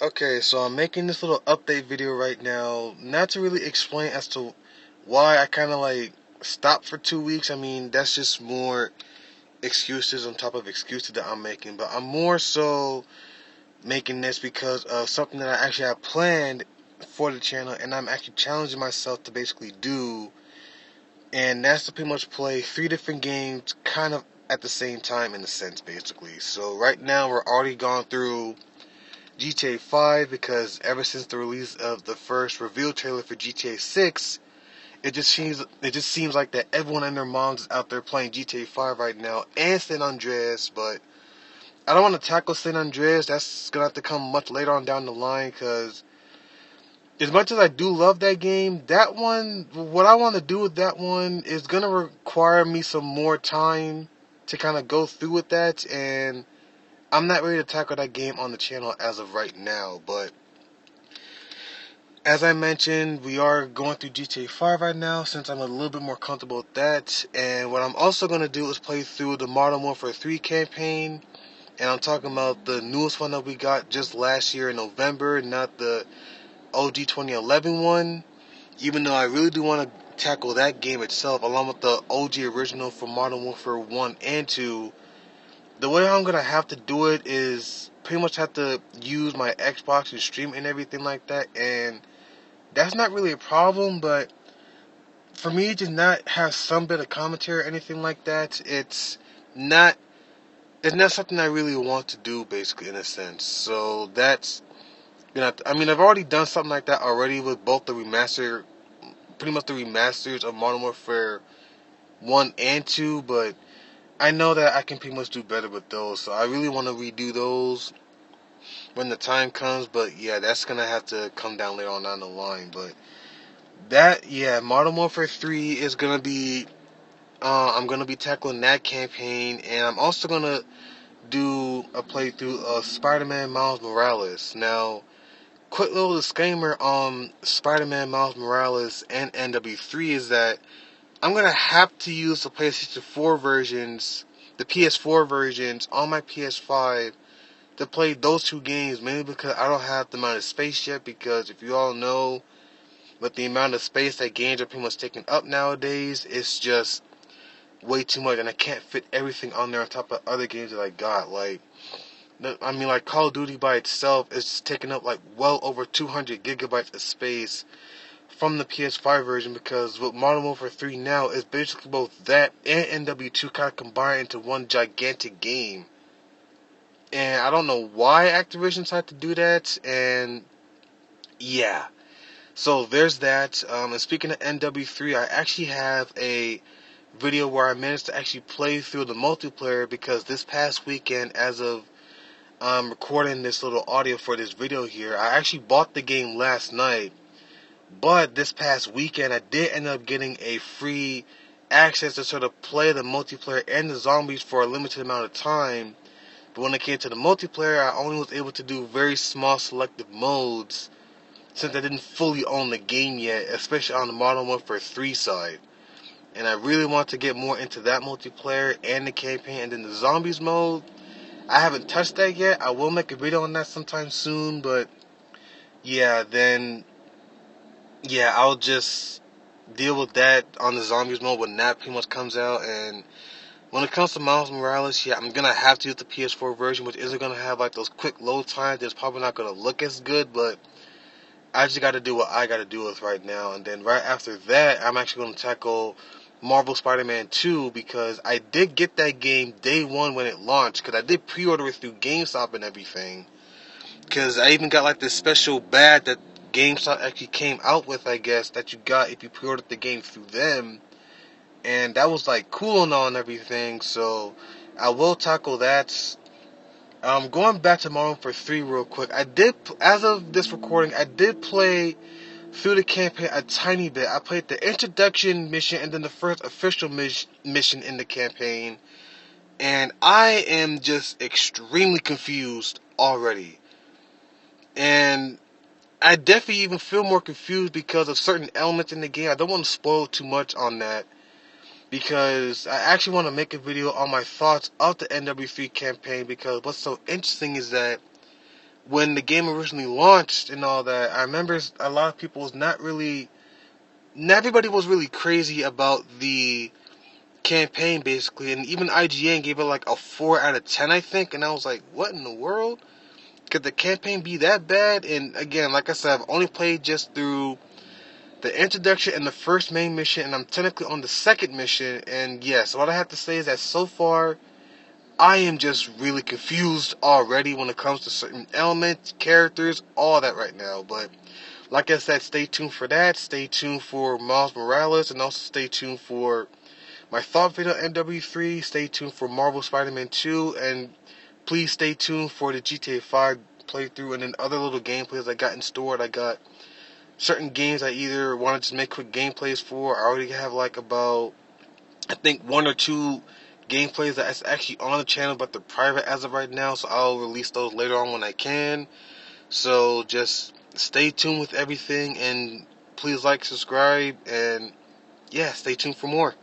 Okay, so I'm making this little update video right now, not to really explain as to why I kind of like stopped for 2 weeks. I mean, that's just more excuses on top of excuses that I'm making, but I'm more so making this because of something that I actually have planned for the channel, and I'm actually challenging myself to basically do, and that's to pretty much play 3 different games kind of at the same time in a sense, basically. So right now we're already gone through GTA 5 because ever since the release of the first reveal trailer for GTA 6, it just seems like that everyone and their moms is out there playing GTA 5 right now and San Andreas, but I don't want to tackle San Andreas. That's gonna have to come much later on down the line because as much as I do love that game, that one, what I want to do with that one is gonna require me some more time to kind of go through with that, and I'm not ready to tackle that game on the channel as of right now, but as I mentioned, we are going through GTA 5 right now since I'm a little bit more comfortable with that. And what I'm also going to do is play through the Modern Warfare 3 campaign. And I'm talking about the newest one that we got just last year in November, not the OG 2011 one. Even though I really do want to tackle that game itself along with the OG original for Modern Warfare 1 and 2. The way I'm going to have to do it is pretty much have to use my Xbox to stream and everything like that. And that's not really a problem, but for me to not have some bit of commentary or anything like that, not it's not something I really want to do, basically, in a sense. So that's I mean, I've already done something like that already with both pretty much the remasters of Modern Warfare 1 and 2, but I know that I can pretty much do better with those, so I really want to redo those when the time comes, but yeah, that's gonna have to come down later on down the line, but Modern Warfare 3 is gonna be. I'm gonna be tackling that campaign, and I'm also gonna do a playthrough of Spider-Man Miles Morales. Now, quick little disclaimer on Spider-Man Miles Morales and NW3 is that I'm gonna have to use the PlayStation 4 versions, the PS4 versions on my PS5 to play those two games, mainly because I don't have the amount of space yet. Because if you all know, with the amount of space that games are pretty much taking up nowadays, it's just way too much, and I can't fit everything on there on top of other games that I got. Like Call of Duty by itself is taking up like well over 200 gigabytes of space from the PS5 version, because with Modern Warfare 3 now is basically both that and NW2 kind of combined into one gigantic game. And I don't know why Activision decided to do that, and yeah. So there's that. And speaking of NW3, I actually have a video where I managed to actually play through the multiplayer, because this past weekend, as of recording this little audio for this video here, I actually bought the game last night, but this past weekend I did end up getting a free access to sort of play the multiplayer and the zombies for a limited amount of time. But when it came to the multiplayer, I only was able to do very small selective modes since I didn't fully own the game yet, especially on the Modern Warfare 3 side. And I really want to get more into that multiplayer and the campaign. And then the zombies mode, I haven't touched that yet. I will make a video on that sometime soon, but I'll just deal with that on the zombies mode when that pretty much comes out. And when it comes to Miles Morales, I'm gonna have to use the PS4 version, which isn't gonna have like those quick load times. It's probably not gonna look as good, but I just gotta do what I gotta do with right now. And then right after that, I'm actually gonna tackle Marvel Spider-Man 2, because I did get that game day one when it launched, because I did pre-order it through GameStop and everything, because I even got like this special badge that GameStop actually came out with, I guess, that you got if you pre-ordered the game through them, and that was like cool and all and everything. So I will tackle that. Going back to Modern Warfare 3 real quick, as of this recording, I did play through the campaign a tiny bit. I played the introduction mission and then the first official mission in the campaign, and I am just extremely confused already. And I definitely even feel more confused because of certain elements in the game. I don't want to spoil too much on that, because I actually want to make a video on my thoughts of the NW3 campaign, because what's so interesting is that when the game originally launched and all that, I remember a lot of people was not everybody was really crazy about the campaign basically, and even IGN gave it like a 4 out of 10, I think, and I was like, what in the world? Could the campaign be that bad? And again, like I said, I've only played just through the introduction and the first main mission, and I'm technically on the second mission, and yes, what I have to say is that so far, I am just really confused already when it comes to certain elements, characters, all that right now, but like I said, stay tuned for that, stay tuned for Miles Morales, and also stay tuned for my thought video MW3, stay tuned for Marvel Spider-Man 2, and please stay tuned for the GTA 5 playthrough and then other little gameplays I got in store. I got certain games I either want to just make quick gameplays for. I already have like about, I think, 1 or 2 gameplays that's actually on the channel, but they're private as of right now, so I'll release those later on when I can. So just stay tuned with everything, and please like, subscribe, and yeah, stay tuned for more.